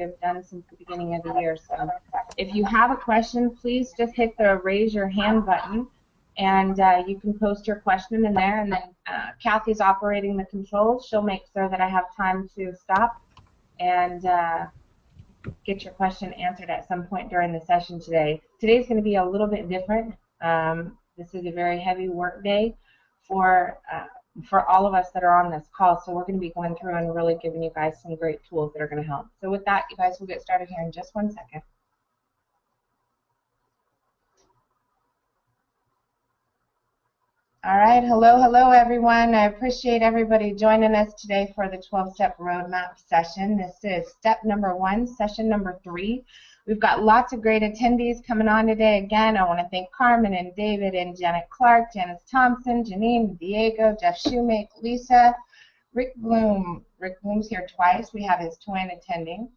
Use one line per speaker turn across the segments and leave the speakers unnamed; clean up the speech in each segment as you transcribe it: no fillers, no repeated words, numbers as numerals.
I've done since the beginning of the year. So if you have a question, please just hit the raise your hand button, and you can post your question in there, and then Kathy's operating the controls. She'll make sure that I have time to stop and get your question answered at some point during the session today. Today's going to be a little bit different. This is a very heavy work day for all of us that are on this call, so we're going to be going through and really giving you guys some great tools that are going to help. So with that, you guys will get started here in just 1 second. All right, hello everyone. I appreciate everybody joining us today for the 12-step roadmap session. This is step number 1, session number 3. We've got lots of great attendees coming on today. Again, I want to thank Carmen and David and Janet Clark, Janice Thompson, Janine, Diego, Jeff Shoemake, Lisa, Rick Bloom. Rick Bloom's here twice. We have his twin attending.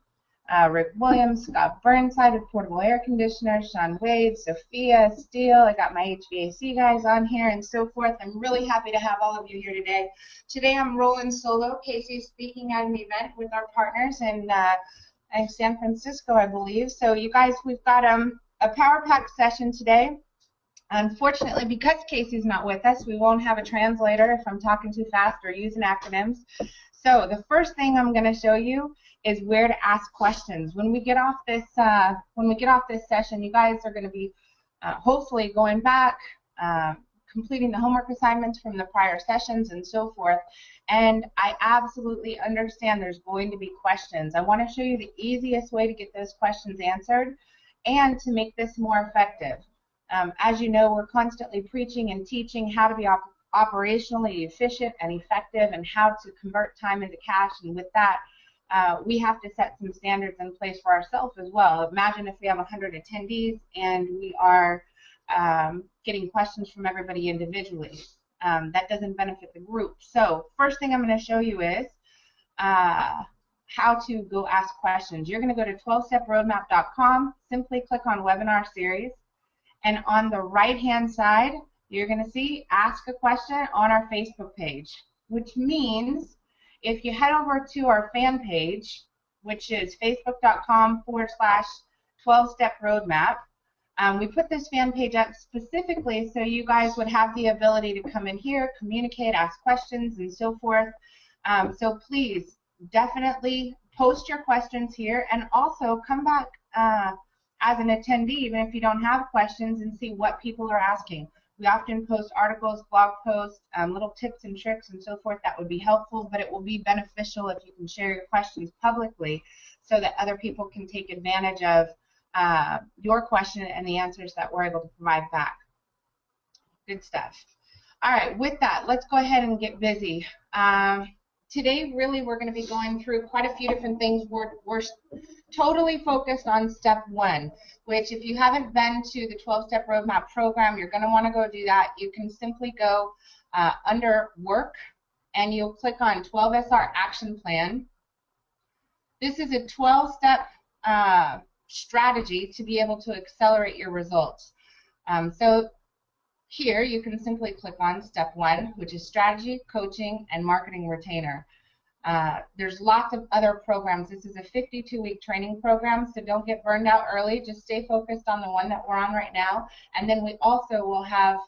Rick Williams, Scott Burnside with portable air conditioner, Sean Wade, Sophia Steele. I got my HVAC guys on here and so forth. I'm really happy to have all of you here today. Today I'm rolling solo. Casey's speaking at an event with our partners in San Francisco, I believe. So you guys, we've got a power pack session today. Unfortunately, because Casey's not with us, we won't have a translator if I'm talking too fast or using acronyms. So the first thing I'm going to show you is where to ask questions. When we get off this session, you guys are going to be hopefully going back, completing the homework assignments from the prior sessions and so forth. And I absolutely understand there's going to be questions. I want to show you the easiest way to get those questions answered and to make this more effective. As you know, we're constantly preaching and teaching how to be operationally efficient and effective and how to convert time into cash. And with that, we have to set some standards in place for ourselves as well. Imagine if we have 100 attendees and we are getting questions from everybody individually. That doesn't benefit the group. So first thing I'm going to show you is how to go ask questions. You're going to go to 12steproadmap.com, simply click on webinar series, and on the right-hand side, you're going to see Ask a Question on our Facebook page, which means if you head over to our fan page, which is facebook.com/12steproadmap, we put this fan page up specifically so you guys would have the ability to come in here, communicate, ask questions, and so forth. So please, definitely post your questions here, and also come back as an attendee, even if you don't have questions, and see what people are asking. We often post articles, blog posts, little tips and tricks and so forth that would be helpful, but it will be beneficial if you can share your questions publicly so that other people can take advantage of your question and the answers that we're able to provide back. Good stuff. All right, with that, let's go ahead and get busy. Today, really, we're going to be going through quite a few different things. We're totally focused on step 1, which if you haven't been to the 12-step roadmap program, you're going to want to go do that. You can simply go under work, and you'll click on 12SR action plan. This is a 12-step strategy to be able to accelerate your results. So here you can simply click on step 1, which is strategy, coaching, and marketing retainer. There's lots of other programs. This is a 52-week training program, so don't get burned out early. Just stay focused on the one that we're on right now. And then we also will have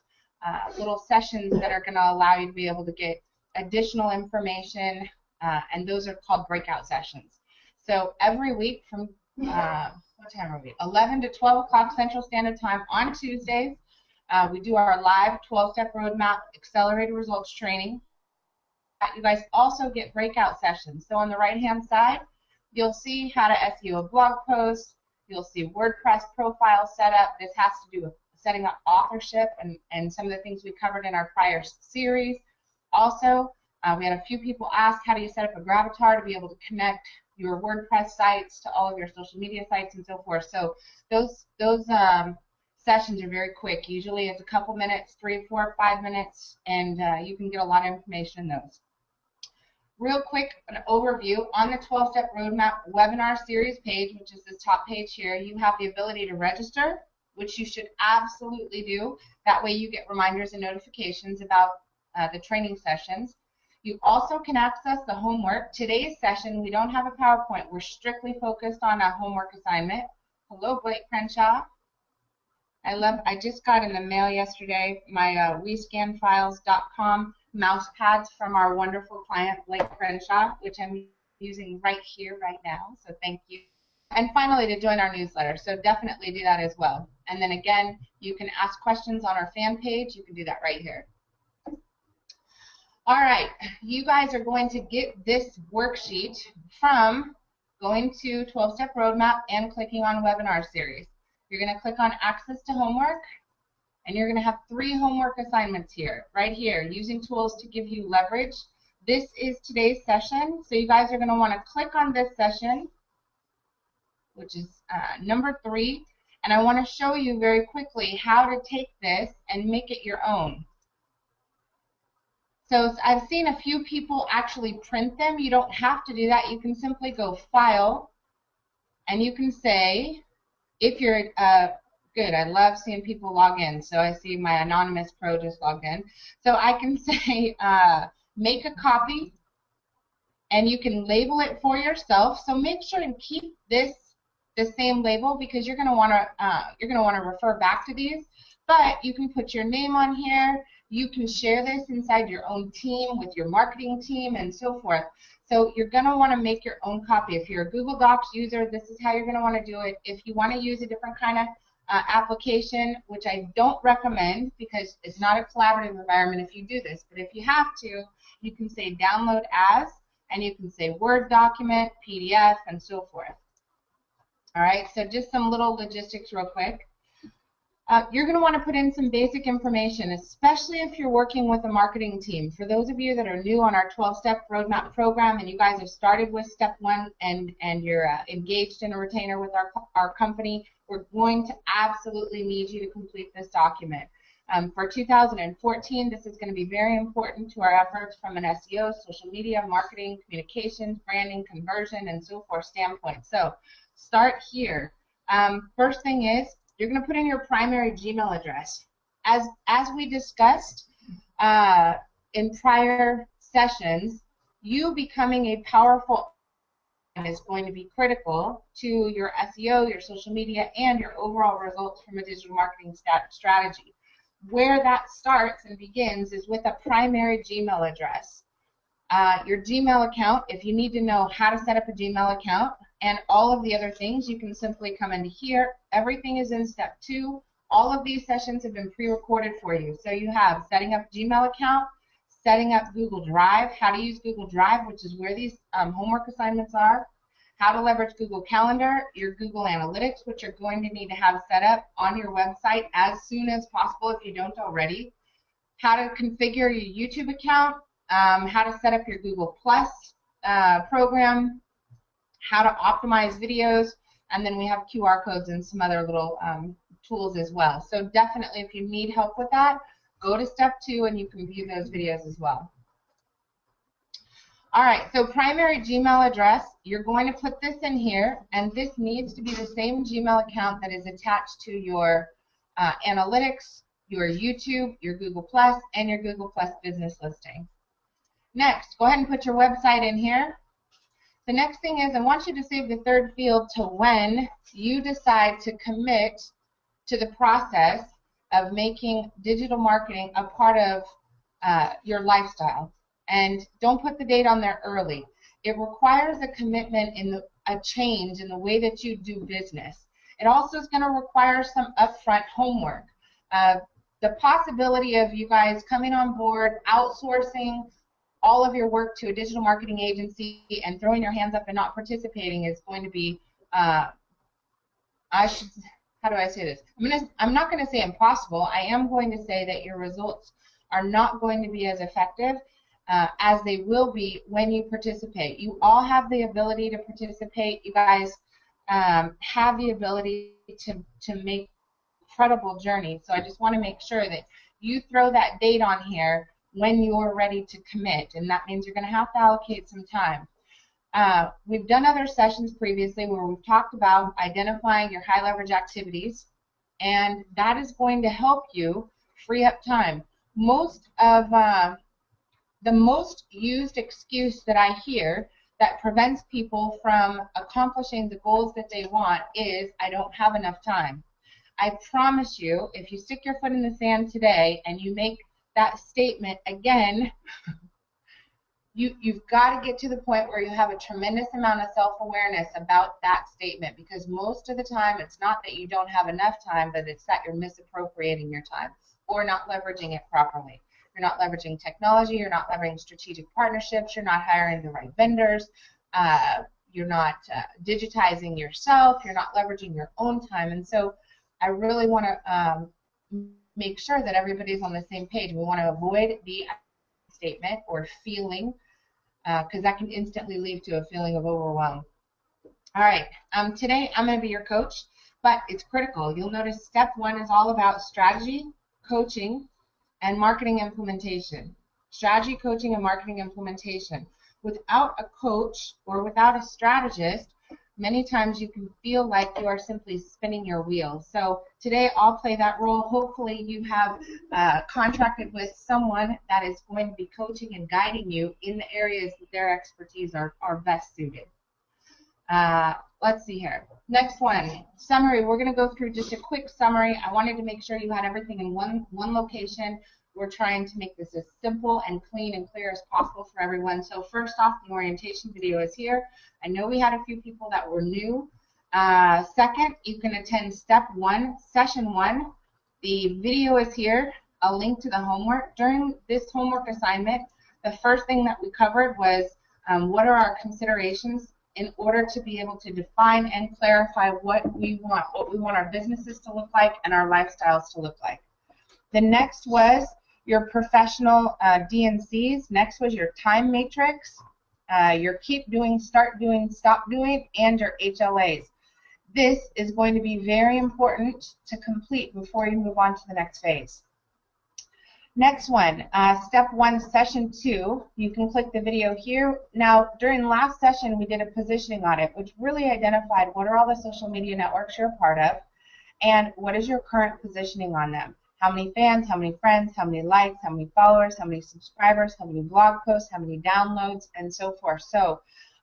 little sessions that are going to allow you to be able to get additional information, and those are called breakout sessions. So every week from, what time are we? 11 to 12 o'clock Central Standard Time on Tuesdays, we do our live 12-step roadmap accelerated results training. You guys also get breakout sessions. So on the right-hand side, you'll see how to SEO a blog post. You'll see WordPress profile setup. This has to do with setting up authorship and some of the things we covered in our prior series. Also, we had a few people ask, how do you set up a Gravatar to be able to connect your WordPress sites to all of your social media sites and so forth. So those sessions are very quick. Usually it's a couple minutes, 3, 4, 5 minutes, and you can get a lot of information in those. Real quick, an overview. On the 12-step roadmap webinar series page, which is this top page here, you have the ability to register, which you should absolutely do. That way you get reminders and notifications about the training sessions. You also can access the homework. Today's session, we don't have a PowerPoint. We're strictly focused on a homework assignment. Hello, Blake Crenshaw. I just got in the mail yesterday my WeScanFiles.com mouse pads from our wonderful client, Blake Crenshaw, which I'm using right here, right now. So thank you. And finally, to join our newsletter. So definitely do that as well. And then again, you can ask questions on our fan page. You can do that right here. All right, you guys are going to get this worksheet from going to 12-Step Roadmap and clicking on Webinar Series. You're going to click on Access to Homework, and you're going to have 3 homework assignments here, right here, using tools to give you leverage. This is today's session, so you guys are going to want to click on this session, which is number 3, and I want to show you very quickly how to take this and make it your own. So I've seen a few people actually print them. You don't have to do that. You can simply go File, and you can say, if you're good, I love seeing people log in. So I see my anonymous pro just logged in. So I can say, make a copy, and you can label it for yourself. So make sure to keep this the same label because you're going to want to refer back to these. But you can put your name on here. You can share this inside your own team with your marketing team and so forth. So you're going to want to make your own copy. If you're a Google Docs user, this is how you're going to want to do it. If you want to use a different kind of application, which I don't recommend because it's not a collaborative environment if you do this, but if you have to, you can say download as, and you can say Word document, PDF, and so forth. All right, so just some little logistics real quick. You're going to want to put in some basic information, especially if you're working with a marketing team. For those of you that are new on our 12-Step Roadmap program and you guys have started with Step 1 and you're engaged in a retainer with our company, we're going to absolutely need you to complete this document. For 2014, this is going to be very important to our efforts from an SEO, social media, marketing, communications, branding, conversion, and so forth standpoint. So start here. First thing is, you're going to put in your primary Gmail address. As we discussed in prior sessions, you becoming a powerful is going to be critical to your SEO, your social media, and your overall results from a digital marketing strategy. Where that starts and begins is with a primary Gmail address. Your Gmail account, if you need to know how to set up a Gmail account, and all of the other things, you can simply come into here. Everything is in Step 2. All of these sessions have been pre-recorded for you. So you have setting up Gmail account, setting up Google Drive, how to use Google Drive, which is where these homework assignments are, how to leverage Google Calendar, your Google Analytics, which you're going to need to have set up on your website as soon as possible if you don't already, how to configure your YouTube account, how to set up your Google Plus program, how to optimize videos, and then we have QR codes and some other little tools as well. So definitely if you need help with that, go to Step 2 and you can view those videos as well. All right, so primary Gmail address, you're going to put this in here, and this needs to be the same Gmail account that is attached to your analytics, your YouTube, your Google Plus, and your Google Plus business listing. Next, go ahead and put your website in here. The next thing is I want you to save the third field to when you decide to commit to the process of making digital marketing a part of your lifestyle. And don't put the date on there early. It requires a commitment in a change in the way that you do business. It also is going to require some upfront homework. The possibility of you guys coming on board, outsourcing all of your work to a digital marketing agency and throwing your hands up and not participating is going to be, how do I say this? I'm not going to say impossible. I am going to say that your results are not going to be as effective as they will be when you participate. You all have the ability to participate. You guys have the ability to make incredible journeys. So I just want to make sure that you throw that date on here when you're ready to commit, and that means you're going to have to allocate some time. We've done other sessions previously where we've talked about identifying your high leverage activities, and that is going to help you free up time. Most of the most used excuse that I hear that prevents people from accomplishing the goals that they want is, I don't have enough time. I promise you, if you stick your foot in the sand today and you make that statement again, you've got to get to the point where you have a tremendous amount of self-awareness about that statement, because most of the time it's not that you don't have enough time, but it's that you're misappropriating your time or not leveraging it properly. You're not leveraging technology, you're not leveraging strategic partnerships, you're not hiring the right vendors, you're not digitizing yourself, you're not leveraging your own time. And so I really want to make sure that everybody's on the same page. We want to avoid the statement or feeling, because that can instantly lead to a feeling of overwhelm. All right, today I'm going to be your coach, but it's critical. You'll notice step 1 is all about strategy, coaching, and marketing implementation. Strategy, coaching, and marketing implementation. Without a coach or without a strategist, many times you can feel like you are simply spinning your wheels. So today I'll play that role. Hopefully you have contracted with someone that is going to be coaching and guiding you in the areas that their expertise are best suited. Let's see here. Next one, summary. We're going to go through just a quick summary. I wanted to make sure you had everything in one location. We're trying to make this as simple and clean and clear as possible for everyone. So first off, the orientation video is here. I know we had a few people that were new. Second, you can attend step 1, session 1. The video is here, a link to the homework. During this homework assignment, the first thing that we covered was what are our considerations in order to be able to define and clarify what we want our businesses to look like and our lifestyles to look like. The next was your professional DNCs. Next was your time matrix, your keep doing, start doing, stop doing, and your HLAs. This is going to be very important to complete before you move on to the next phase. Next one, step 1, session 2. You can click the video here. Now, during last session, we did a positioning audit, which really identified what are all the social media networks you're a part of, and what is your current positioning on them. How many fans, how many friends, how many likes, how many followers, how many subscribers, how many blog posts, how many downloads, and so forth. So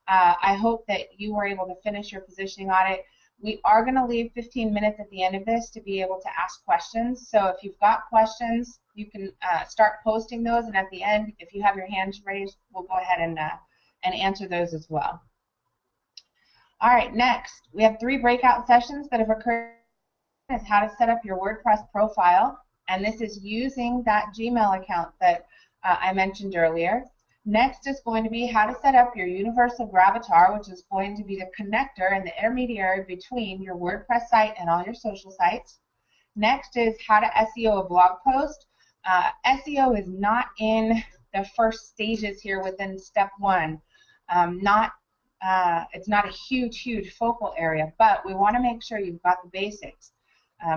I hope that you were able to finish your positioning audit. We are going to leave 15 minutes at the end of this to be able to ask questions. So if you've got questions, you can start posting those, and at the end, if you have your hands raised, we'll go ahead and answer those as well. All right, next, we have 3 breakout sessions that have occurred. Is how to set up your WordPress profile, and this is using that Gmail account that I mentioned earlier. Next is going to be how to set up your universal gravatar, which is going to be the connector and the intermediary between your WordPress site and all your social sites. Next is how to SEO a blog post. SEO is not in the first stages here within step 1. It's not a huge focal area, but we want to make sure you've got the basics.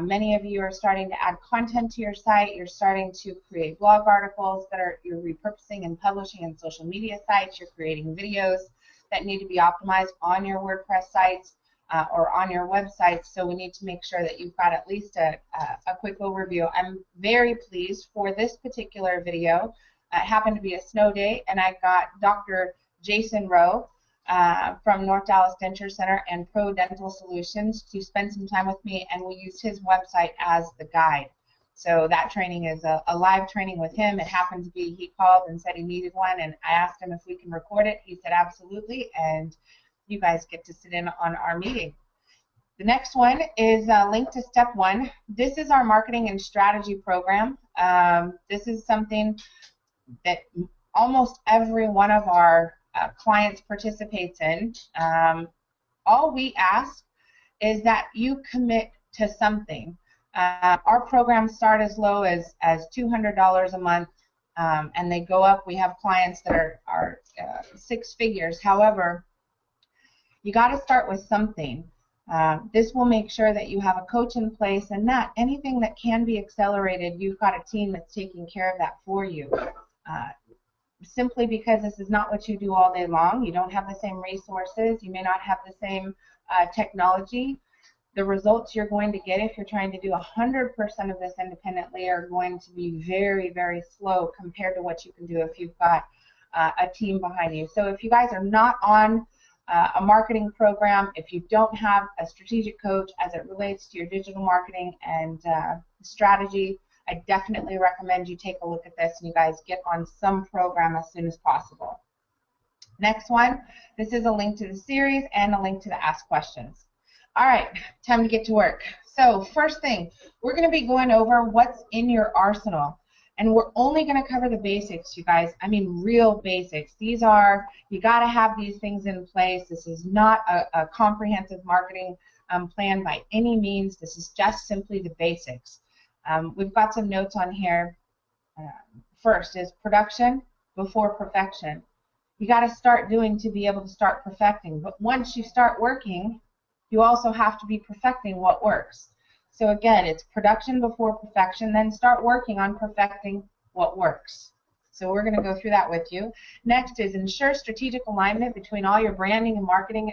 Many of you are starting to add content to your site. You're starting to create blog articles that you're repurposing and publishing in social media sites. You're creating videos that need to be optimized on your WordPress sites or on your websites. So we need to make sure that you've got at least a quick overview. I'm very pleased for this particular video. It happened to be a snow day, and I got Dr. Jason Rowe from North Dallas Denture Center and Pro Dental Solutions to spend some time with me, and we used his website as the guide. So that training is a live training with him. It happened to be, he called and said he needed one, and I asked him if we can record it. He said absolutely, and you guys get to sit in on our meeting. The next one is linked to step 1. This is our marketing and strategy program. This is something that almost every one of our clients participates in. All we ask is that you commit to something. Our programs start as low as $200 a month, and they go up. We have clients that are 6 figures. However, you got to start with something. This will make sure that you have a coach in place, and that anything that can be accelerated, you've got a team that's taking care of that for you. Simply because this is not what you do all day long. You don't have the same resources. You may not have the same technology. the results you're going to get if you're trying to do 100% of this independently are going to be very, very slow compared to what you can do if you've got a team behind you. So if you guys are not on a marketing program, if you don't have a strategic coach as it relates to your digital marketing and strategy, I definitely recommend you take a look at this and you guys get on some program as soon as possible. Next one, this is a link to the series and a link to the Ask Questions. All right, time to get to work. So first thing, we're going to be going over what's in your arsenal. And we're only going to cover the basics, you guys. I mean, real basics. These are, you got to have these things in place. This is not a comprehensive marketing plan by any means. This is just simply the basics. We've got some notes on here. First is production before perfection. You got to start doing to be able to start perfecting. But once you start working, you also have to be perfecting what works. So again, it's production before perfection, then start working on perfecting what works. So we're going to go through that with you. Next is ensure strategic alignment between all your branding and marketing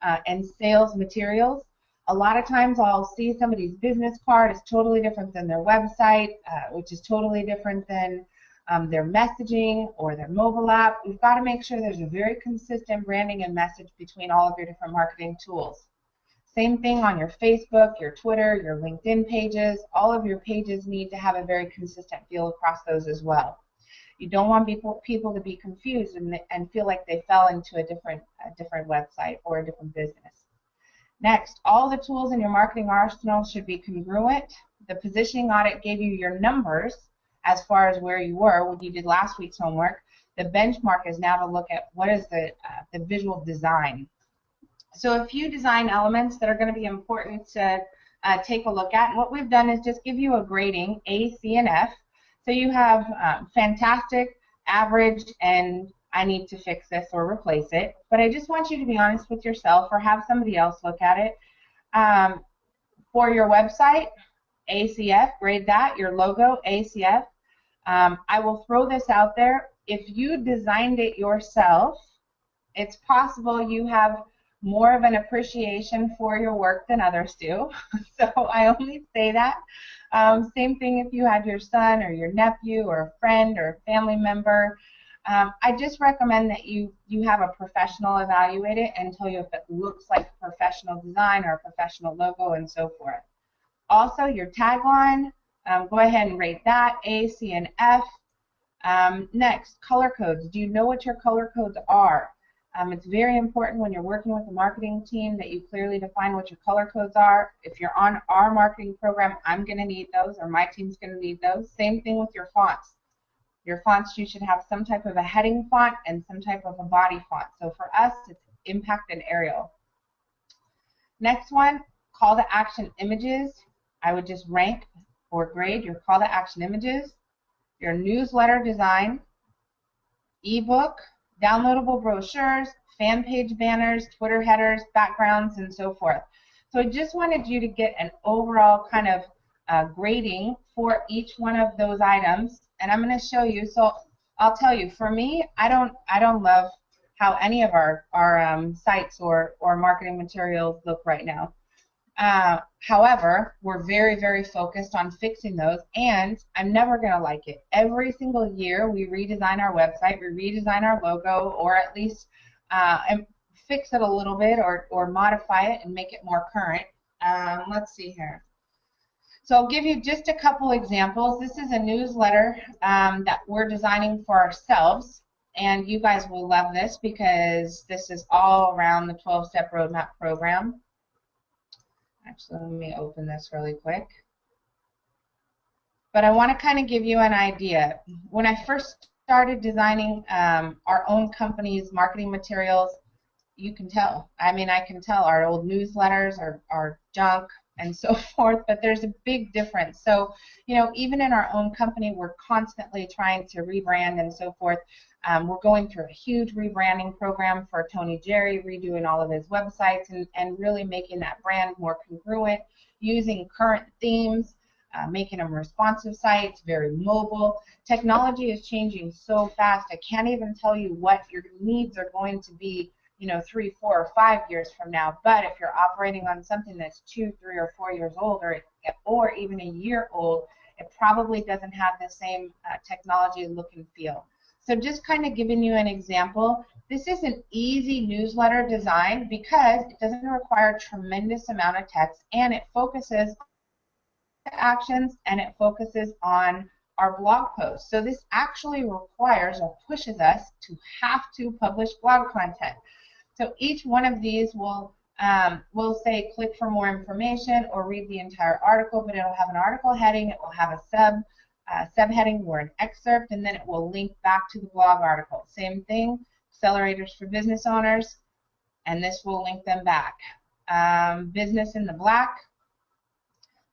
and sales materials. A lot of times I'll see somebody's business card is totally different than their website, which is totally different than their messaging or their mobile app. We've got to make sure there's a very consistent branding and message between all of your different marketing tools. Same thing on your Facebook, your Twitter, your LinkedIn pages. All of your pages need to have a very consistent feel across those as well. You don't want people to be confused and feel like they fell into a different website or a different business. Next, all the tools in your marketing arsenal should be congruent. The positioning audit gave you your numbers as far as where you were when you did last week's homework. The benchmark is now to look at what is the visual design. So a few design elements that are going to be important to take a look at. And what we've done is just give you a grading, A, C, and F. So you have fantastic, average, and I need to fix this or replace it. But I just want you to be honest with yourself or have somebody else look at it. For your website, ACF, grade that. Your logo, ACF. I will throw this out there. If you designed it yourself, it's possible you have more of an appreciation for your work than others do. So I only say that. Same thing if you had your son or your nephew or a friend or a family member. I just recommend that you have a professional evaluate it and tell you if it looks like a professional design or a professional logo and so forth. Also, your tagline, go ahead and rate that, A, C, and F. Next, color codes. Do you know what your color codes are? It's very important when you're working with a marketing team that you clearly define what your color codes are. If you're on our marketing program, I'm going to need those, or my team's going to need those. Same thing with your fonts. Your fonts, you should have some type of a heading font and some type of a body font. So for us, it's Impact and Arial. Next one, call to action images. I would just rank or grade your call to action images, your newsletter design, ebook, downloadable brochures, fan page banners, Twitter headers, backgrounds, and so forth. So I just wanted you to get an overall kind of grading for each one of those items, and I'm going to show you. So I'll tell you, for me, I don't love how any of our sites or marketing materials look right now. However, we're very, very focused on fixing those, and I'm never going to like it. Every single year we redesign our website, we redesign our logo, or at least and fix it a little bit or modify it and make it more current. Let's see here. So I'll give you just a couple examples. This is a newsletter that we're designing for ourselves, and you guys will love this because this is all around the 12-step roadmap program. Actually, let me open this really quick. But I want to kind of give you an idea. When I first started designing our own company's marketing materials, you can tell. I mean, I can tell our old newsletters are junk and so forth, but there's a big difference. So, you know, even in our own company, we're constantly trying to rebrand and so forth. We're going through a huge rebranding program for Tony Jerry, redoing all of his websites and really making that brand more congruent, using current themes, making them responsive sites, very mobile. Technology is changing so fast, I can't even tell you what your needs are going to be you know, 3, 4, or 5 years from now. But if you're operating on something that's 2, 3, or 4 years old, or even a year old, it probably doesn't have the same technology look and feel. So just kind of giving you an example, this is an easy newsletter design because it doesn't require a tremendous amount of text, and it focuses on actions, and it focuses on our blog posts. So this actually requires or pushes us to have to publish blog content. So each one of these will say click for more information or read the entire article, but it'll have an article heading, it will have a subheading or an excerpt, and then it will link back to the blog article. Same thing, accelerators for business owners, and this will link them back. Business in the black,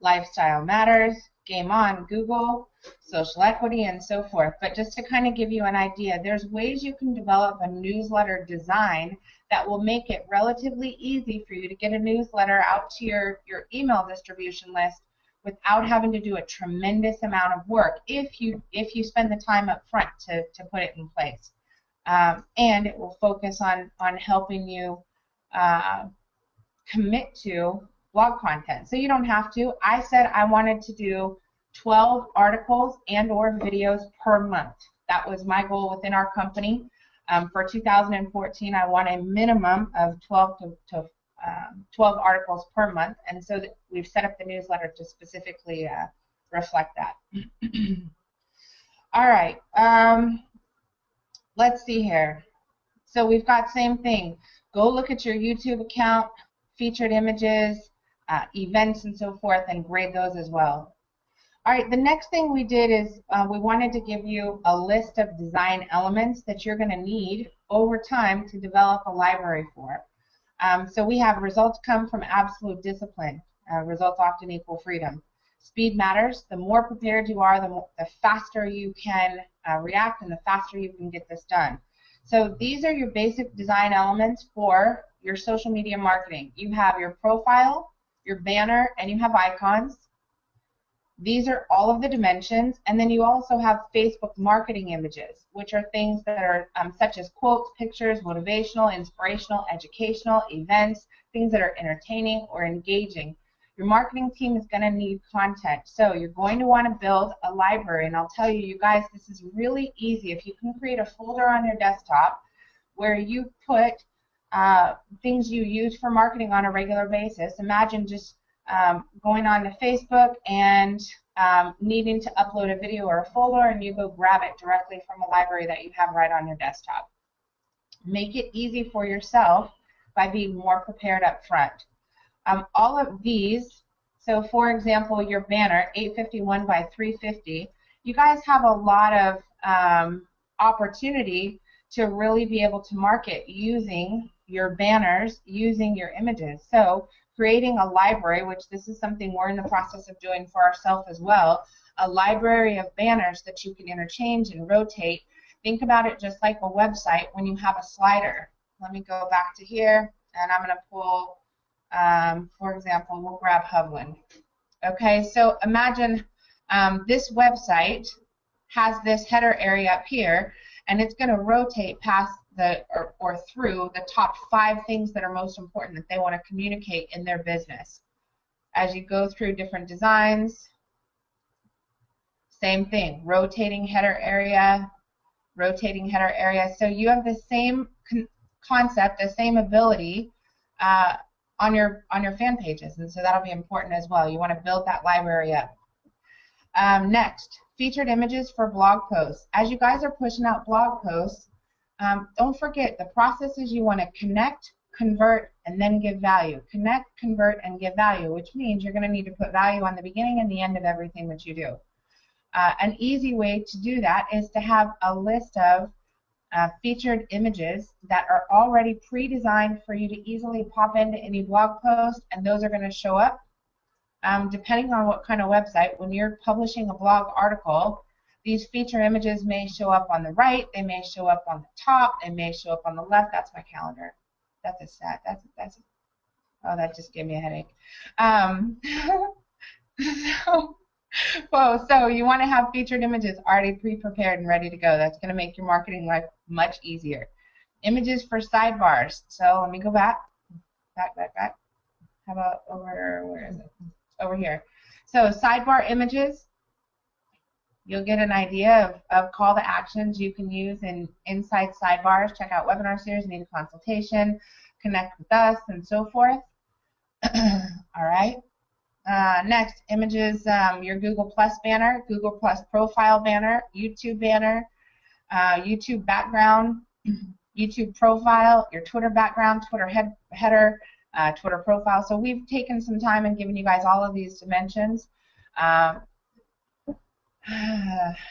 lifestyle matters, game on, Google, social equity, and so forth. But just to kind of give you an idea, there's ways you can develop a newsletter design that will make it relatively easy for you to get a newsletter out to your email distribution list without having to do a tremendous amount of work if you spend the time up front to put it in place. And it will focus on helping you commit to blog content. So you don't have to. I said I wanted to do 12 articles and or videos per month. That was my goal within our company. For 2014, I want a minimum of 12 articles per month, and so that we've set up the newsletter to specifically reflect that. All right, let's see here. So we've got same thing. Go look at your YouTube account, featured images, events, and so forth, and grade those as well. All right, the next thing we did is we wanted to give you a list of design elements that you're going to need over time to develop a library for. So we have results come from absolute discipline. Results often equal freedom. Speed matters. The more prepared you are, the faster you can react and the faster you can get this done. So these are your basic design elements for your social media marketing. You have your profile, your banner, and you have icons. These are all of the dimensions, and then you also have Facebook marketing images, which are things that are such as quotes, pictures, motivational, inspirational, educational, events, things that are entertaining or engaging. Your marketing team is going to need content, so you're going to want to build a library, and I'll tell you, you guys, this is really easy. If you can create a folder on your desktop where you put things you use for marketing on a regular basis. Imagine just going on to Facebook and needing to upload a video or a folder, and you go grab it directly from a library that you have right on your desktop. Make it easy for yourself by being more prepared up front. All of these, so for example, your banner, 851 by 350, you guys have a lot of opportunity to really be able to market using your banners, using your images. So creating a library, which this is something we're in the process of doing for ourselves as well, a library of banners that you can interchange and rotate. Think about it just like a website when you have a slider. Let me go back to here, and I'm going to pull, for example, we'll grab Hovland. Okay, so imagine this website has this header area up here, and it's going to rotate past or through the top 5 things that are most important that they want to communicate in their business. As you go through different designs, same thing, rotating header area, so you have the same concept, the same ability on your fan pages, and so that'll be important as well. You want to build that library up. Next, featured images for blog posts. As you guys are pushing out blog posts, don't forget the process is you want to connect, convert, and then give value. Connect, convert, and give value, which means you're going to need to put value on the beginning and the end of everything that you do. An easy way to do that is to have a list of featured images that are already pre-designed for you to easily pop into any blog post, and those are going to show up. Depending on what kind of website, when you're publishing a blog article, these feature images may show up on the right, they may show up on the top, they may show up on the left. That's my calendar. That's a set. Oh, that just gave me a headache. So you want to have featured images already pre-prepared and ready to go. That's going to make your marketing life much easier. Images for sidebars. So let me go back. How about over, where is it? Over here. So sidebar images, you'll get an idea of call to actions you can use inside sidebars. Check out webinar series, need a consultation, connect with us, and so forth. All right. Next, images, your Google Plus banner, Google Plus profile banner, YouTube banner, YouTube background, YouTube profile, your Twitter background, Twitter header, Twitter profile. So we've taken some time and given you guys all of these dimensions. How do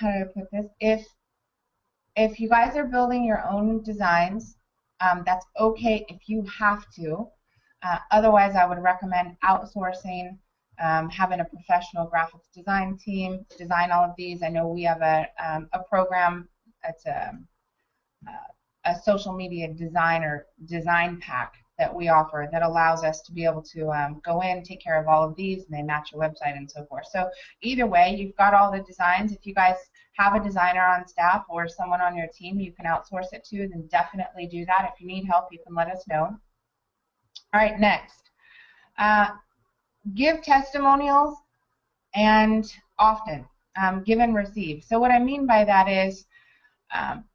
I put this? If you guys are building your own designs, that's okay if you have to. Otherwise, I would recommend outsourcing, having a professional graphics design team design all of these. I know we have a program. It's a social media design pack that we offer that allows us to be able to go in, take care of all of these, and they match your website and so forth. So either way, you've got all the designs. If you guys have a designer on staff or someone on your team you can outsource it to, then definitely do that. If you need help, you can let us know. All right, next. Give testimonials and often, give and receive. So what I mean by that is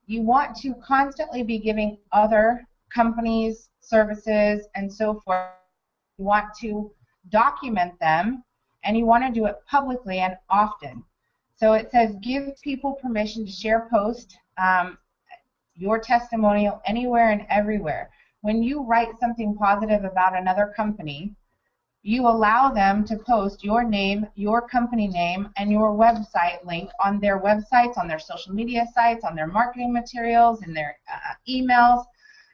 you want to constantly be giving other companies, services, and so forth. You want to document them, and you want to do it publicly and often. So it says give people permission to share, post your testimonial anywhere and everywhere. When you write something positive about another company, you allow them to post your name, your company name, and your website link on their websites, on their social media sites, on their marketing materials, and their emails.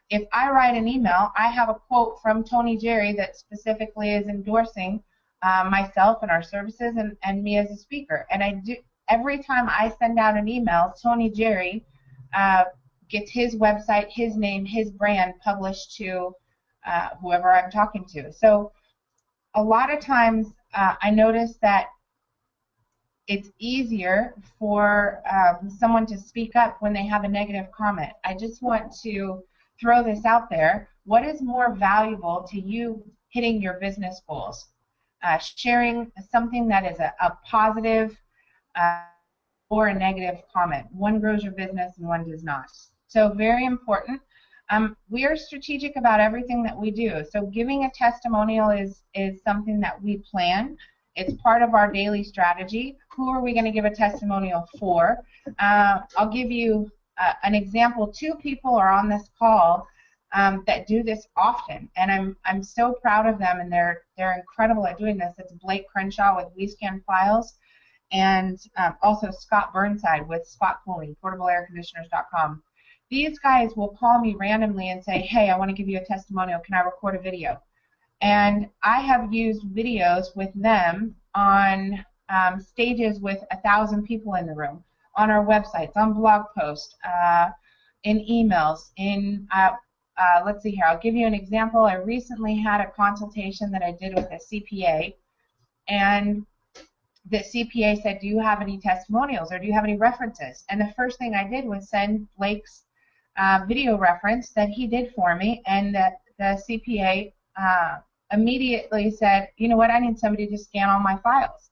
If I write an email, I have a quote from Tony Jerry that specifically is endorsing myself and our services and me as a speaker. And I do every time I send out an email, Tony Jerry gets his website, his name, his brand published to whoever I'm talking to. So a lot of times I notice that it's easier for someone to speak up when they have a negative comment. I just want to throw this out there. What is more valuable to you hitting your business goals? Sharing something that is a positive or a negative comment. One grows your business and one does not. So very important. We are strategic about everything that we do. So giving a testimonial is something that we plan. It's part of our daily strategy. Who are we going to give a testimonial for? I'll give you an example. 2 people are on this call that do this often, and I'm so proud of them, and they're incredible at doing this. It's Blake Crenshaw with WeScan Files, and also Scott Burnside with Spot Cooling, PortableAirConditioners.com. These guys will call me randomly and say, hey, I want to give you a testimonial. Can I record a video? And I have used videos with them on stages with 1,000 people in the room, on our websites, on blog posts, in emails, in, let's see here, I'll give you an example. I recently had a consultation that I did with a CPA, and the CPA said, do you have any testimonials or do you have any references? And the first thing I did was send Blake's video reference that he did for me, and the CPA immediately said, you know what, I need somebody to scan all my files.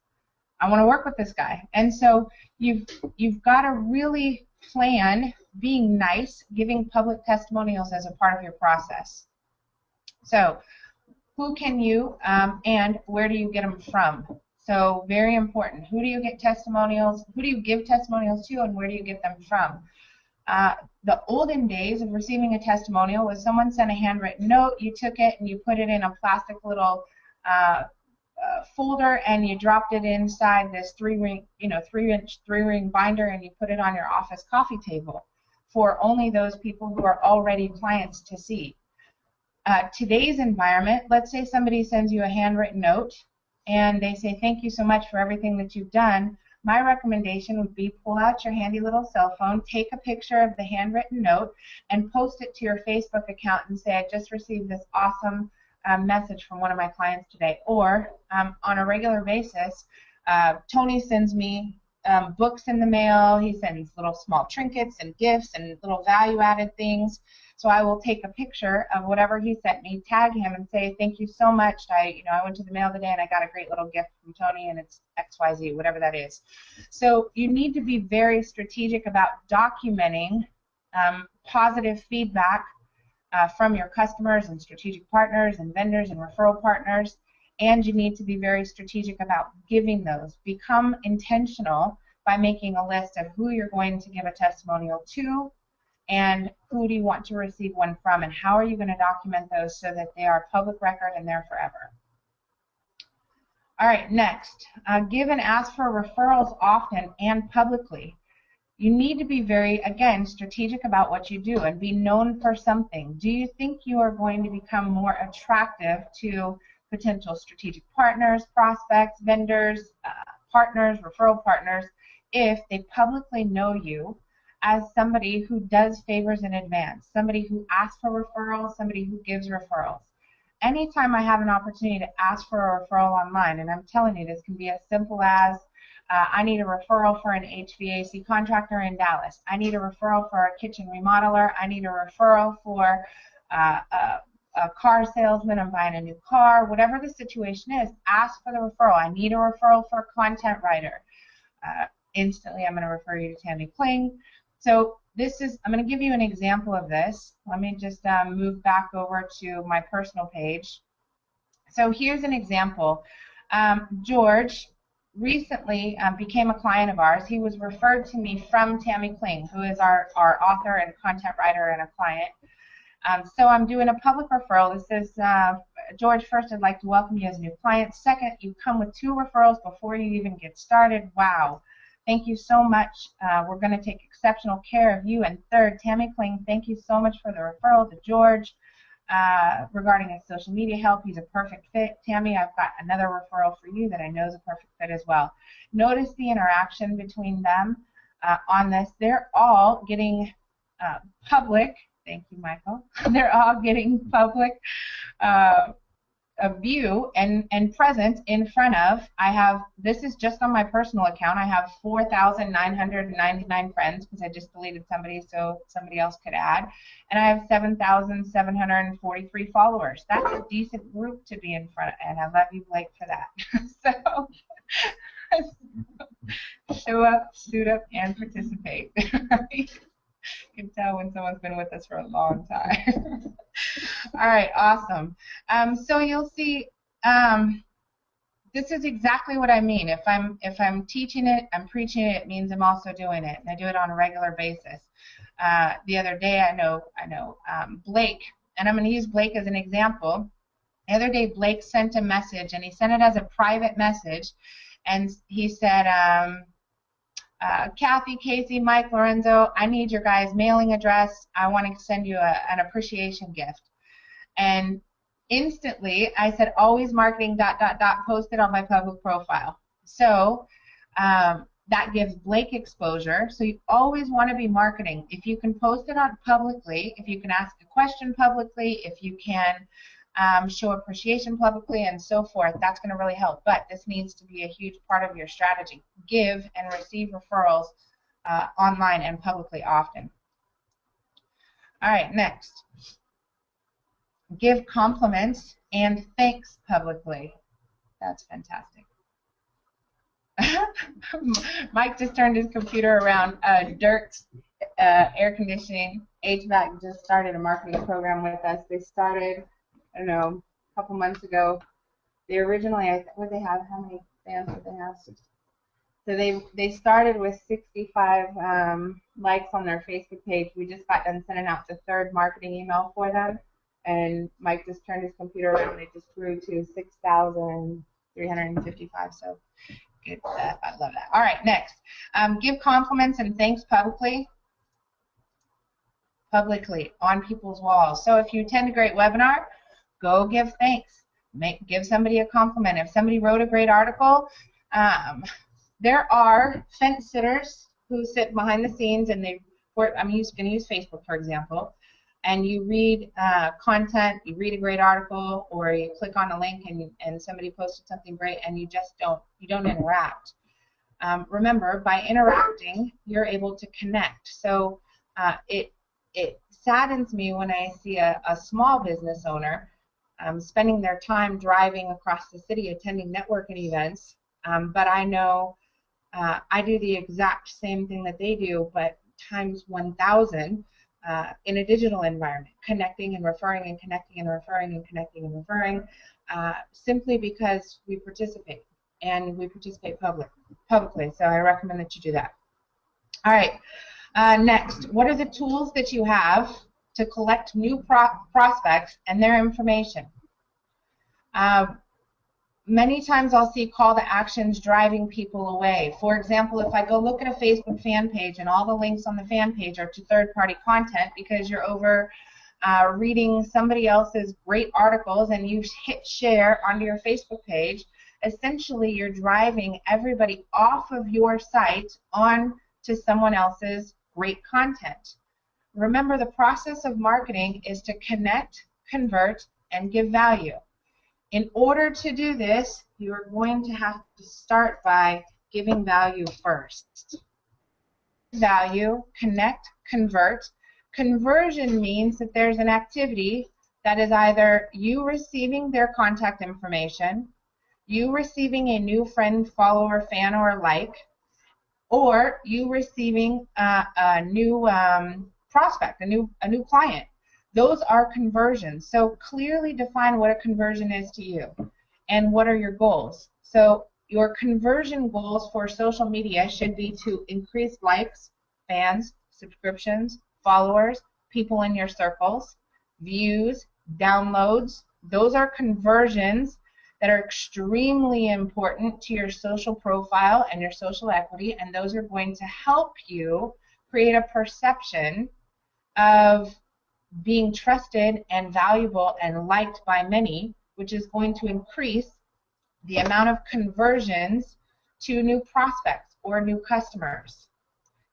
I want to work with this guy. And so you've got to really plan being nice, giving public testimonials as a part of your process. So who can you and where do you get them from? So very important. Who do you get testimonials? Who do you give testimonials to, and where do you get them from? The olden days of receiving a testimonial was someone sent a handwritten note, you took it and you put it in a plastic little folder, and you dropped it inside this 3-ring binder, and you put it on your office coffee table for only those people who are already clients to see. Today's environment, let's say somebody sends you a handwritten note and they say thank you so much for everything that you've done. My recommendation would be pull out your handy little cell phone, take a picture of the handwritten note, and post it to your Facebook account and say, I just received this awesome message from one of my clients today. Or on a regular basis, Tony sends me books in the mail. He sends little small trinkets and gifts and little value-added things. So I will take a picture of whatever he sent me, tag him, and say, thank you so much. I went to the mail today and I got a great little gift from Tony, and it's XYZ, whatever that is. So you need to be very strategic about documenting positive feedback from your customers and strategic partners and vendors and referral partners, and you need to be very strategic about giving those. Become intentional by making a list of who you're going to give a testimonial to, and who do you want to receive one from, and how are you going to document those so that they are public record and they're forever. All right, next, give and ask for referrals often and publicly. You need to be very, again, strategic about what you do and be known for something. Do you think you are going to become more attractive to potential strategic partners, prospects, vendors, partners, referral partners, if they publicly know you as somebody who does favors in advance, somebody who asks for referrals, somebody who gives referrals? Anytime I have an opportunity to ask for a referral online, and I'm telling you, this can be as simple as I need a referral for an HVAC contractor in Dallas. I need a referral for a kitchen remodeler. I need a referral for a car salesman. I'm buying a new car. Whatever the situation is, ask for the referral. I need a referral for a content writer. Instantly, I'm going to refer you to Tammy Kling. So this is, I'm going to give you an example of this. Let me just move back over to my personal page. So here's an example. George recently became a client of ours. He was referred to me from Tammy Kling, who is our author and content writer and a client. So I'm doing a public referral. This is, George, first I'd like to welcome you as a new client. Second, you come with 2 referrals before you even get started. Wow. Thank you so much. We're going to take exceptional care of you. And third, Tammy Kling, thank you so much for the referral to George regarding his social media help. He's a perfect fit. Tammy, I've got another referral for you that I know is a perfect fit as well. Notice the interaction between them on this. They're all getting public. Thank you, Michael. They're all getting public a view and present in front of. I have, this is just on my personal account, I have 4,999 friends because I just deleted somebody so somebody else could add, and I have 7,743 followers. That's a decent group to be in front of, and I love you, Blake, for that. So show up, suit up, and participate. You can tell when someone's been with us for a long time. All right, awesome. So you'll see, this is exactly what I mean. If I'm teaching it, I'm preaching it, it means I'm also doing it, and I do it on a regular basis. The other day, I know Blake, and I'm going to use Blake as an example. The other day, Blake sent a message, and he sent it as a private message, and he said, Kathy, Casey, Mike, Lorenzo, I need your guys' mailing address. I want to send you an appreciation gift. And instantly, I said, always marketing ... posted on my public profile. So that gives Blake exposure. So you always want to be marketing. If you can post it on publicly, if you can ask a question publicly, if you can show appreciation publicly, and so forth, that's going to really help. But this needs to be a huge part of your strategy. Give and receive referrals online and publicly often. All right, next. Give compliments and thanks publicly. That's fantastic. Mike just turned his computer around. Dirk's Air Conditioning, HVAC, just started a marketing program with us. They started, I don't know, a couple months ago. They originally, what they have, how many fans did they have? So they started with 65 likes on their Facebook page. We just got done sending out the 3rd marketing email for them, and Mike just turned his computer around and it just grew to 6,355. So good stuff. I love that. All right, next. Give compliments and thanks publicly on people's walls. So if you attend a great webinar, go give thanks. Give somebody a compliment. If somebody wrote a great article, there are fence sitters who sit behind the scenes, and I'm going to use Facebook, for example, and you read content, you read a great article, or you click on a link and somebody posted something great, and you don't interact. Remember, by interacting, you're able to connect. So it saddens me when I see a small business owner spending their time driving across the city attending networking events, but I know I do the exact same thing that they do, but times 1,000 in a digital environment, connecting and referring and connecting and referring and connecting and referring, simply because we participate, and we participate publicly. So I recommend that you do that. All right. Next, what are the tools that you have to collect new prospects and their information? Many times I'll see call to actions driving people away. For example, if I go look at a Facebook fan page and all the links on the fan page are to third-party content because you're over reading somebody else's great articles and you hit share onto your Facebook page, essentially you're driving everybody off of your site on to someone else's great content. Remember, the process of marketing is to connect, convert, and give value. In order to do this, you are going to have to start by giving value first. Value, connect, convert. Conversion means that there's an activity that is either you receiving their contact information, you receiving a new friend, follower, fan, or like, or you receiving a new prospect, a new client. Those are conversions. So clearly define what a conversion is to you and what are your goals. So your conversion goals for social media should be to increase likes, fans, subscriptions, followers, people in your circles, views, downloads. Those are conversions that are extremely important to your social profile and your social equity, and those are going to help you create a perception of being trusted and valuable and liked by many, which is going to increase the amount of conversions to new prospects or new customers.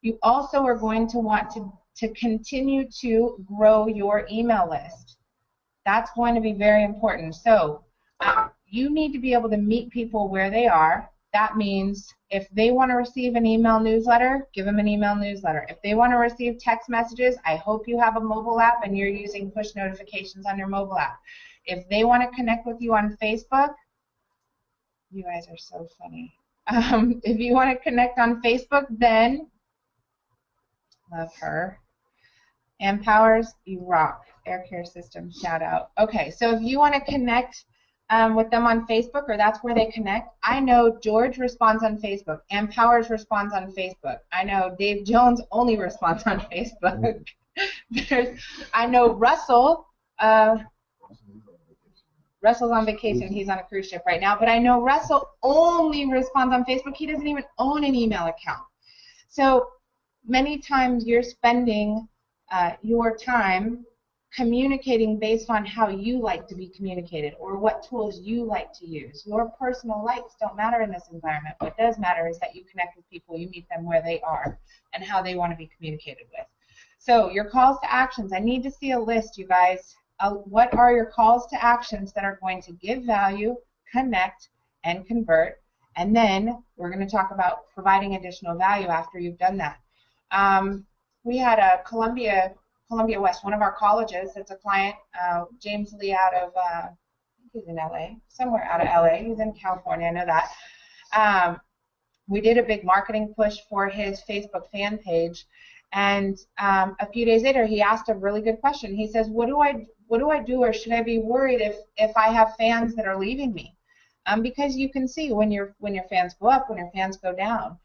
You also are going to want to continue to grow your email list. That's going to be very important. So you need to be able to meet people where they are. That means if they want to receive an email newsletter, give them an email newsletter. If they want to receive text messages, I hope you have a mobile app and you're using push notifications on your mobile app. If they want to connect with you on Facebook, you guys are so funny. If you want to connect on Facebook, then love her. Ann Powers, you rock. Air Care System, shout out. Okay, so if you want to connect with them on Facebook, or that's where they connect. I know George responds on Facebook. Ann Powers responds on Facebook. I know Dave Jones only responds on Facebook. I know Russell. Russell's on vacation. He's on a cruise ship right now. But I know Russell only responds on Facebook. He doesn't even own an email account. So many times you're spending your time communicating based on how you like to be communicated or what tools you like to use. Your personal likes don't matter in this environment. What does matter is that you connect with people, you meet them where they are and how they want to be communicated with. So your calls to actions, I need to see a list, you guys. What are your calls to actions that are going to give value, connect, and convert? And then we're going to talk about providing additional value after you've done that. We had a Columbia West, one of our colleges. It's a client, James Lee out of, I think he's in LA, somewhere out of LA. He's in California, I know that. We did a big marketing push for his Facebook fan page, and a few days later he asked a really good question. He says, what do I do, or should I be worried if I have fans that are leaving me? Because you can see when your fans go up, when your fans go down.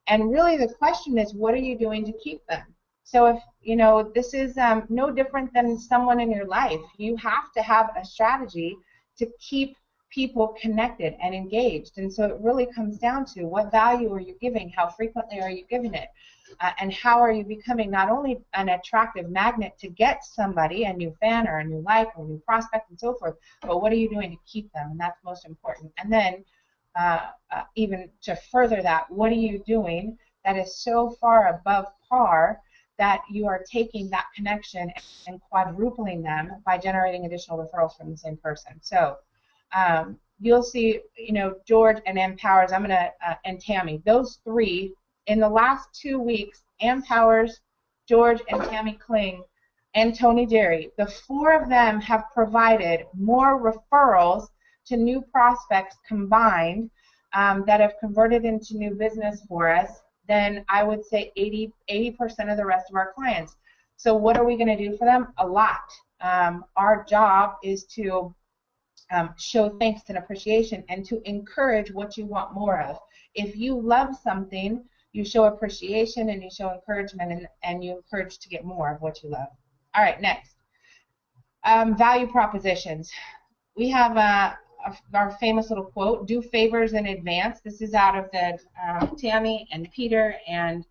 And really the question is, what are you doing to keep them? So if, you know, this is no different than someone in your life. You have to have a strategy to keep people connected and engaged. And so it really comes down to what value are you giving, how frequently are you giving it, and how are you becoming not only an attractive magnet to get somebody, a new fan or a new like or a new prospect and so forth, but what are you doing to keep them? And that's most important. And then even to further that, what are you doing that is so far above par that you are taking that connection and quadrupling them by generating additional referrals from the same person? So you'll see, you know, George and Ann Powers, and Tammy, those three, in the last 2 weeks, Ann Powers, George, and Tammy Kling and Tony Jerry. The 4 of them have provided more referrals to new prospects combined that have converted into new business for us than I would say 80% of the rest of our clients. So what are we going to do for them? A lot. Our job is to show thanks and appreciation and to encourage what you want more of. If you love something, you show appreciation and you show encouragement, and you encourage to get more of what you love. All right, next. Value propositions. We have our famous little quote, do favors in advance. This is out of the Tammy and Peter and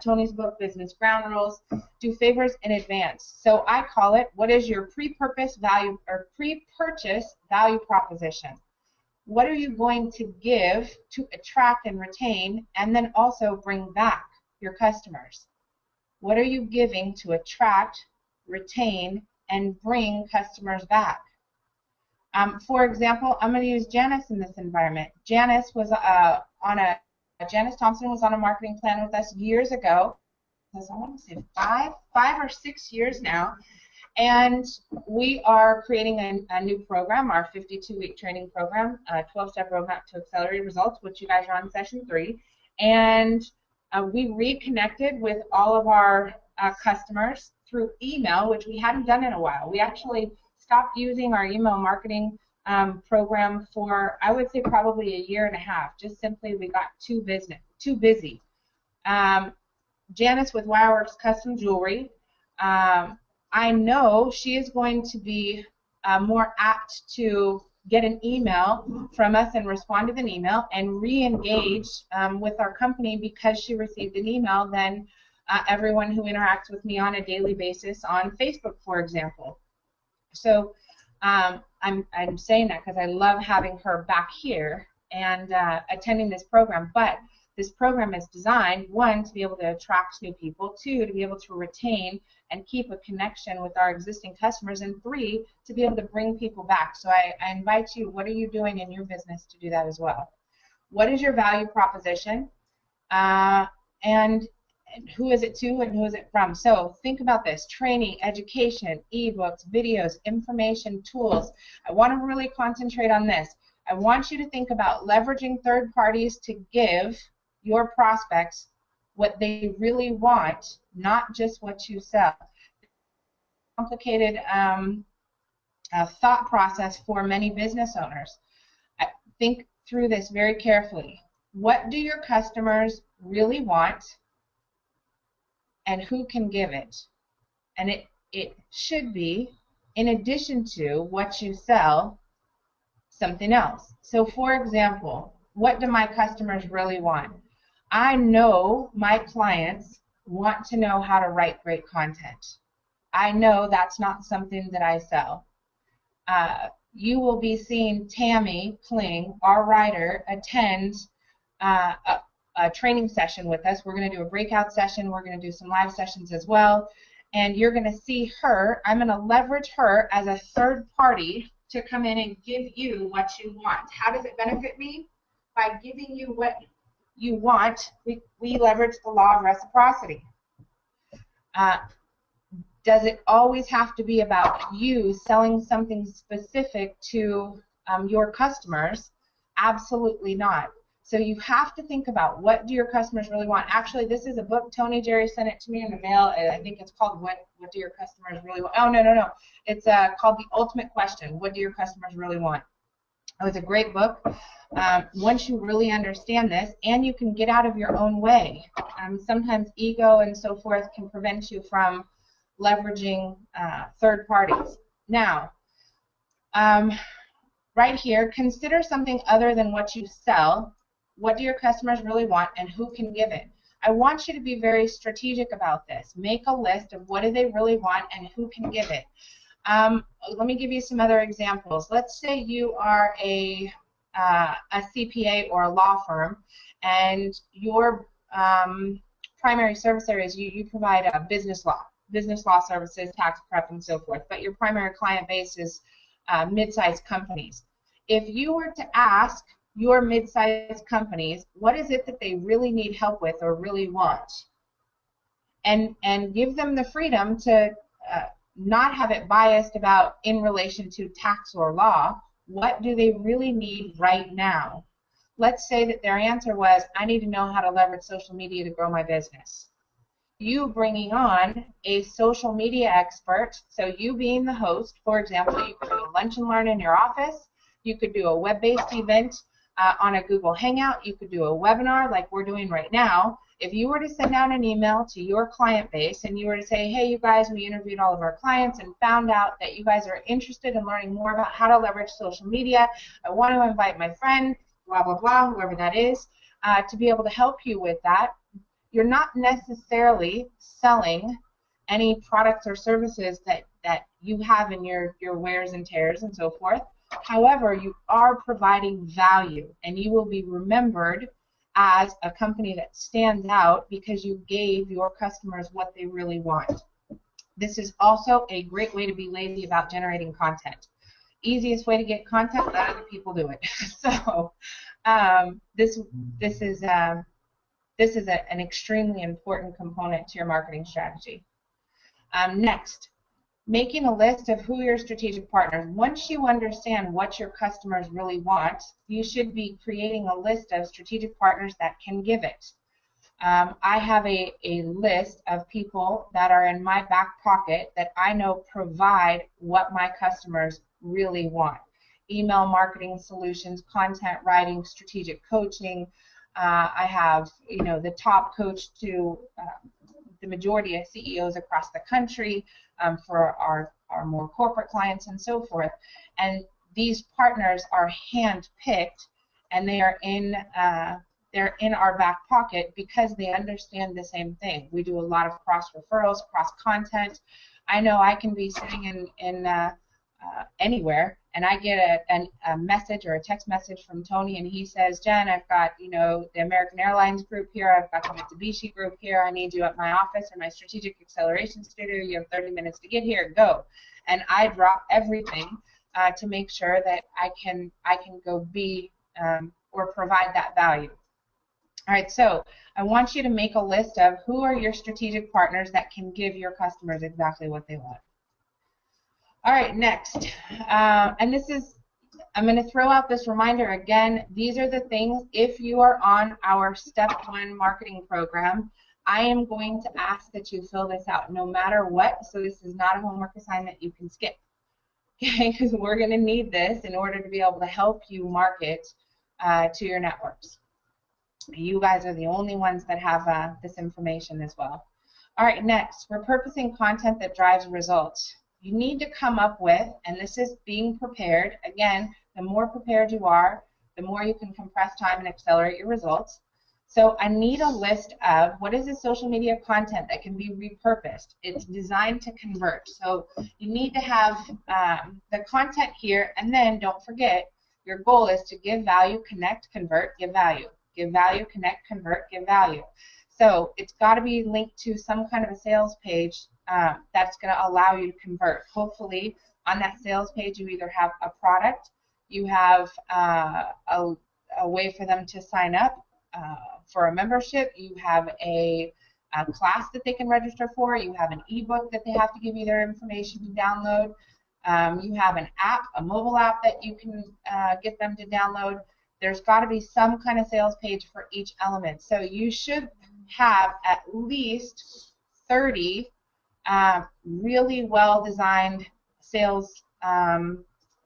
Tony's book, Business Ground Rules. Do favors in advance. So I call it, what is your pre-purchase value or pre-purchase value proposition? What are you going to give to attract and retain and then also bring back your customers? What are you giving to attract, retain, and bring customers back? For example, I'm going to use Janice in this environment. Janice was Janice Thompson was on a marketing plan with us years ago. I want to say five or 6 years now. And we are creating a new program, our 52-week training program, a 12-step roadmap to accelerate results, which you guys are on session 3. And we reconnected with all of our customers through email, which we hadn't done in a while. We actually stopped using our email marketing program for, I would say, probably a year and a half. Just simply we got too busy. Janice with Wireworks Custom Jewelry, I know she is going to be more apt to get an email from us and respond to an email and re-engage with our company because she received an email than everyone who interacts with me on a daily basis on Facebook, for example. So I'm saying that because I love having her back here and attending this program. But this program is designed, 1, to be able to attract new people, 2, to be able to retain and keep a connection with our existing customers, and 3, to be able to bring people back. So I invite you, what are you doing in your business to do that as well? What is your value proposition? And who is it to and who is it from? So think about this: training, education, ebooks, videos, information, tools. I want to really concentrate on this. I want you to think about leveraging third parties to give your prospects what they really want, not just what you sell. Complicated thought process for many business owners. Think through this very carefully. What do your customers really want, and who can give it? And it should be, in addition to what you sell, something else. So for example, what do my customers really want? I know my clients want to know how to write great content. I know that's not something that I sell. You will be seeing Tammy Kling, our writer, attend a training session with us. We're going to do a breakout session. We're going to do some live sessions as well. And you're going to see her. I'm going to leverage her as a third party to come in and give you what you want. How does it benefit me? By giving you what you want, we leverage the law of reciprocity. Does it always have to be about you selling something specific to your customers? Absolutely not. So you have to think about, what do your customers really want? Actually, this is a book. Tony Jerry sent it to me in the mail. I think it's called What Do Your Customers Really Want? Oh, no. It's called The Ultimate Question. What do your customers really want? It was a great book. Once you really understand this, and you can get out of your own way. Sometimes ego and so forth can prevent you from leveraging third parties. Now, right here, consider something other than what you sell. What do your customers really want, and who can give it? I want you to be very strategic about this. Make a list of what do they really want and who can give it. Let me give you some other examples. Let's say you are a CPA or a law firm, and your primary service areas, you provide business law services, tax prep, and so forth, but your primary client base is mid-sized companies. If you were to ask your mid-sized companies, what is it that they really need help with or really want, and give them the freedom to not have it biased about in relation to tax or law. What do they really need right now? Let's say that their answer was, I need to know how to leverage social media to grow my business. You bringing on a social media expert, so you being the host, for example, you could do a lunch and learn in your office, you could do a web-based event on a Google Hangout, you could do a webinar like we're doing right now. If you were to send out an email to your client base and you were to say, hey, you guys, we interviewed all of our clients and found out that you guys are interested in learning more about how to leverage social media, I want to invite my friend, blah, blah, blah, whoever that is, to be able to help you with that. You're not necessarily selling any products or services that you have in your wears and tears and so forth. However, you are providing value, and you will be remembered as a company that stands out because you gave your customers what they really want. This is also a great way to be lazy about generating content. Easiest way to get content, let other people do it. So this is an extremely important component to your marketing strategy. Next, making a list of who your strategic partners. Once you understand what your customers really want, you should be creating a list of strategic partners that can give it. I have a list of people that are in my back pocket that I know provide what my customers really want. Email marketing solutions, content writing, strategic coaching. I have, the top coach to the majority of CEOs across the country for our more corporate clients and so forth. And these partners are hand-picked, and they are in they're in our back pocket because they understand the same thing. We do a lot of cross-referrals, cross-content. I know I can be sitting in anywhere, and I get a message or a text message from Tony, and he says, Jen, I've got the American Airlines group here, I've got the Mitsubishi group here, I need you at my office or my strategic acceleration studio, you have 30 minutes to get here, go. And I drop everything to make sure that I can go be or provide that value. All right, so I want you to make a list of who are your strategic partners that can give your customers exactly what they want. All right, next, and this is, I'm going to throw out this reminder again. These are the things, if you are on our Step 1 marketing program, I am going to ask that you fill this out no matter what, so this is not a homework assignment you can skip, okay, because we're going to need this in order to be able to help you market to your networks. You guys are the only ones that have this information as well. All right, next, repurposing content that drives results. You need to come up with, and this is being prepared, again, the more prepared you are, the more you can compress time and accelerate your results. So I need a list of what is the social media content that can be repurposed. It's designed to convert. So you need to have the content here, and then don't forget, your goal is to give value, connect, convert, give value. Give value, connect, convert, give value. So it's got to be linked to some kind of a sales page that's going to allow you to convert. Hopefully, on that sales page, you either have a product, you have a way for them to sign up for a membership, you have a class that they can register for, you have an ebook that they have to give you their information to download, you have an app, a mobile app that you can get them to download. There's got to be some kind of sales page for each element. So you should have at least 30 really well-designed sales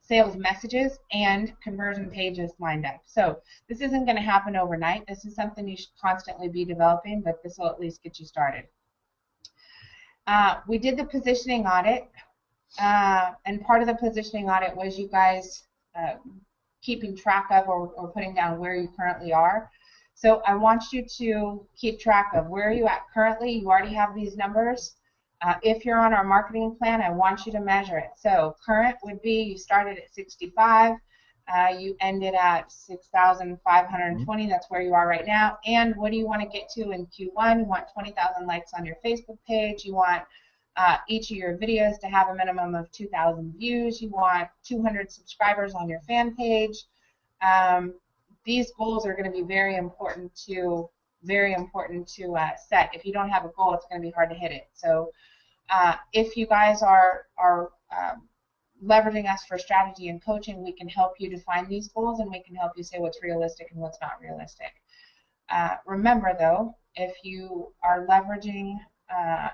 messages and conversion pages lined up. So this isn't going to happen overnight. This is something you should constantly be developing, but this will at least get you started. We did the positioning audit, and part of the positioning audit was you guys keeping track of or putting down where you currently are. So I want you to keep track of where are you at currently. You already have these numbers. If you're on our marketing plan, I want you to measure it. So current would be you started at 65, you ended at 6,520. That's where you are right now. And what do you want to get to in Q1? You want 20,000 likes on your Facebook page. You want each of your videos to have a minimum of 2,000 views. You want 200 subscribers on your fan page. These goals are going to be very important to set. If you don't have a goal, it's going to be hard to hit it. So if you guys are leveraging us for strategy and coaching, we can help you define these goals, and we can help you say what's realistic and what's not realistic. Remember, though, if you are leveraging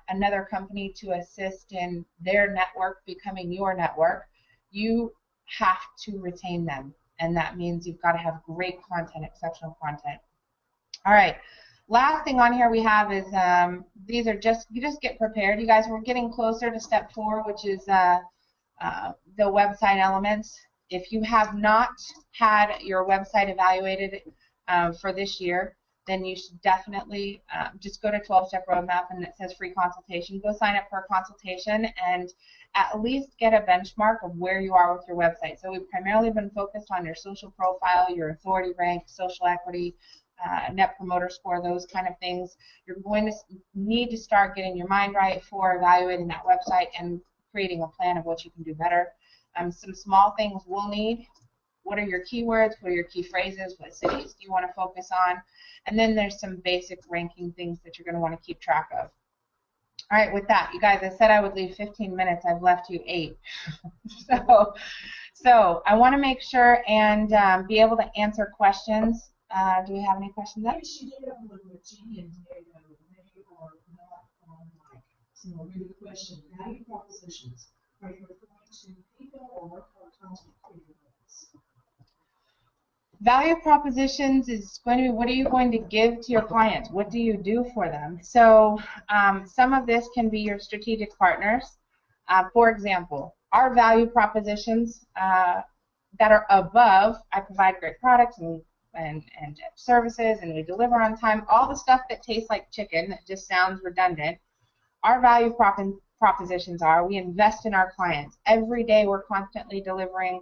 another company to assist in their network becoming your network, you have to retain them, and that means you've got to have great content, exceptional content. All right, last thing on here we have is these are just, you just get prepared. You guys, we're getting closer to step 4, which is the website elements. If you have not had your website evaluated for this year, then you should definitely just go to 12-Step Roadmap, and it says free consultation. Go sign up for a consultation and at least get a benchmark of where you are with your website. So we've primarily been focused on your social profile, your authority rank, social equity, net promoter score, those kind of things. You're going to need to start getting your mind right for evaluating that website and creating a plan of what you can do better. Some small things we'll need. What are your keywords? What are your key phrases? What cities do you want to focus on? And then there's some basic ranking things that you're going to want to keep track of. All right, with that, you guys, I said I would leave 15 minutes. I've left you 8. So I want to make sure and be able to answer questions. Do we have any questions?
So I'll read the question. Value propositions. Are you referring to people or what content creators?
Value propositions is going to be, what are you going to give to your clients? What do you do for them? So some of this can be your strategic partners. For example, our value propositions that are above, I provide great products and services, and we deliver on time, all the stuff that tastes like chicken, that just sounds redundant. Our value propositions are, we invest in our clients. Every day we're constantly delivering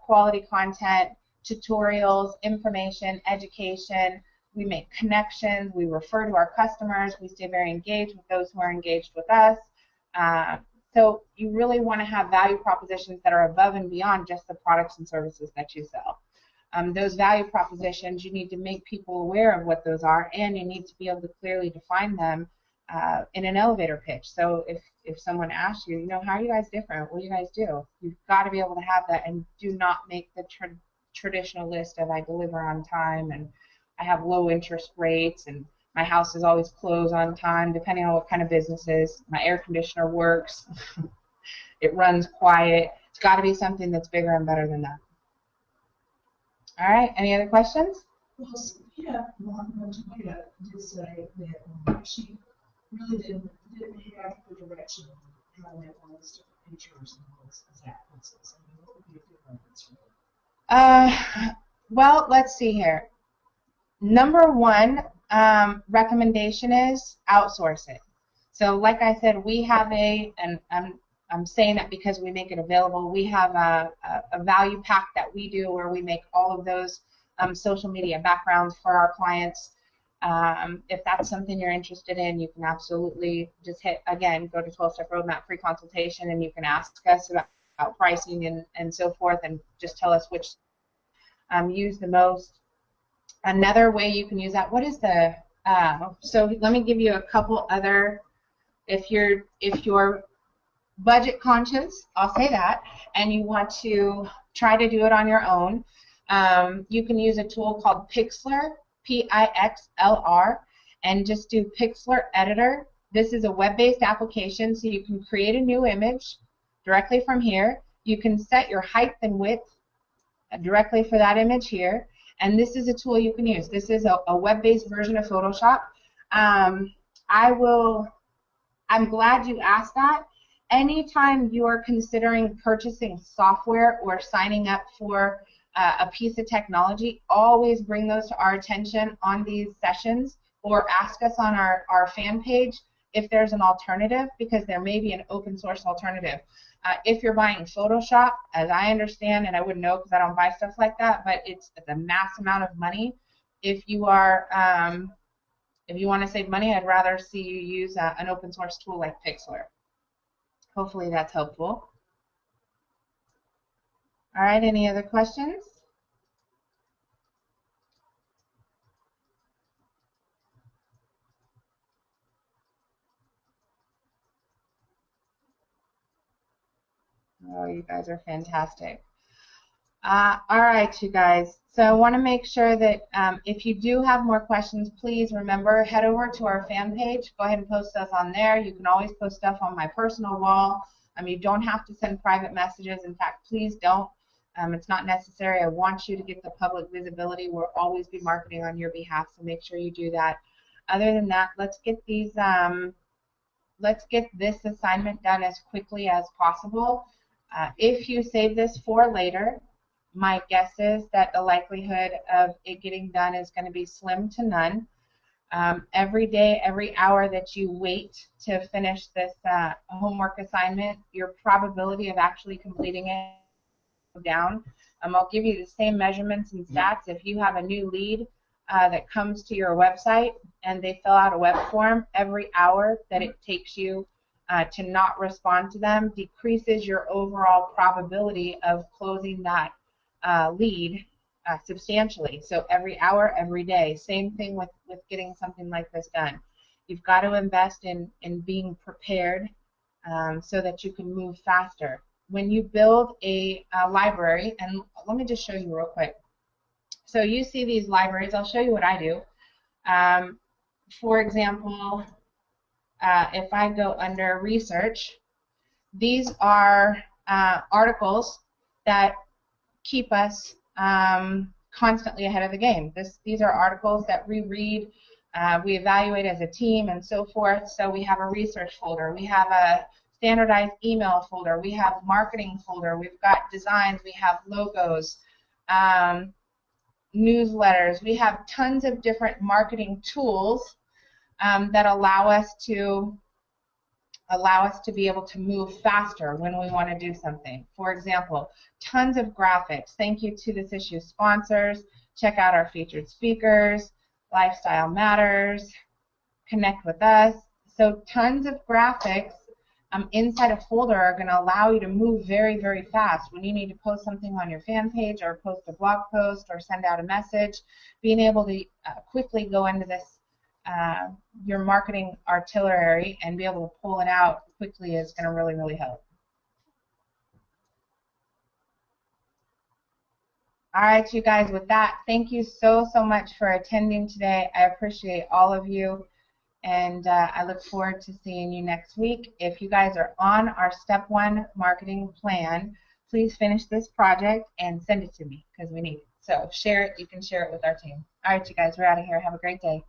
quality content, tutorials, information, education. We make connections. We refer to our customers. We stay very engaged with those who are engaged with us. So you really want to have value propositions that are above and beyond just the products and services that you sell. Those value propositions, you need to make people aware of what those are, and you need to be able to clearly define them in an elevator pitch. So if someone asks you, how are you guys different? What do you guys do? You've got to be able to have that, and do not make the traditional list of I deliver on time and I have low interest rates and my house is always closed on time, depending on what kind of business it is. My air conditioner works. It runs quiet. It's got to be something that's bigger and better than that. All right, any other questions?
Well, yeah, Montoya did say that she really didn't have the direction of how that all those different features and all this exact process. I mean, what would be a good reference for that?
Well, let's see here. Number one recommendation is outsource it. So like I said, we have and I'm saying that because we make it available, we have a value pack that we do where we make all of those social media backgrounds for our clients. If that's something you're interested in, you can absolutely just go to 12-Step Roadmap free consultation, and you can ask us about pricing and so forth, and just tell us which use the most. Another way you can use that, what is the, so let me give you a couple other, if you're budget conscious, I'll say that, and you want to try to do it on your own, you can use a tool called Pixlr, P-I-X-L-R, and just do Pixlr Editor. This is a web-based application, so you can create a new image directly from here. You can set your height and width directly for that image here, and this is a tool you can use. This is a web-based version of Photoshop. I'm glad you asked that. Anytime you are considering purchasing software or signing up for a piece of technology, always bring those to our attention on these sessions, or ask us on our fan page if there's an alternative, because there may be an open source alternative. If you're buying Photoshop, as I understand, and I wouldn't know because I don't buy stuff like that, but it's a mass amount of money. If you are, if you want to save money, I'd rather see you use an open source tool like Pixlr. Hopefully that's helpful. All right, any other questions? Oh, you guys are fantastic. All right, you guys. So I want to make sure that if you do have more questions, please remember, head over to our fan page. Go ahead and post us on there. You can always post stuff on my personal wall. You don't have to send private messages. In fact, please don't. It's not necessary. I want you to get the public visibility. We'll always be marketing on your behalf, so make sure you do that. Other than that, let's get these. Let's get this assignment done as quickly as possible. If you save this for later, my guess is that the likelihood of it getting done is going to be slim to none. Every day, every hour that you wait to finish this homework assignment, your probability of actually completing it goes down. I'll give you the same measurements and stats. If you have a new lead that comes to your website and they fill out a web form, every hour that it takes you to not respond to them decreases your overall probability of closing that lead substantially. So every hour, every day. Same thing with getting something like this done. You've got to invest in being prepared so that you can move faster. When you build a library, and let me just show you real quick. So you see these libraries. I'll show you what I do. For example, if I go under research, these are articles that keep us constantly ahead of the game. These are articles that we read, we evaluate as a team, and so forth. So we have a research folder, we have a standardized email folder, we have marketing folder, we've got designs, we have logos, newsletters. We have tons of different marketing tools that allow us to be able to move faster when we want to do something. For example, tons of graphics. Thank you to This Issue sponsors. Check out our featured speakers, Lifestyle Matters, connect with us. So tons of graphics inside a folder are going to allow you to move very, very fast. When you need to post something on your fan page or post a blog post or send out a message, being able to quickly go into this your marketing artillery and be able to pull it out quickly is going to really, really help. All right, you guys, with that, thank you so much for attending today. I appreciate all of you, and I look forward to seeing you next week. If you guys are on our Step 1 marketing plan, please finish this project and send it to me because we need it. So share it. You can share it with our team. All right, you guys, we're out of here. Have a great day.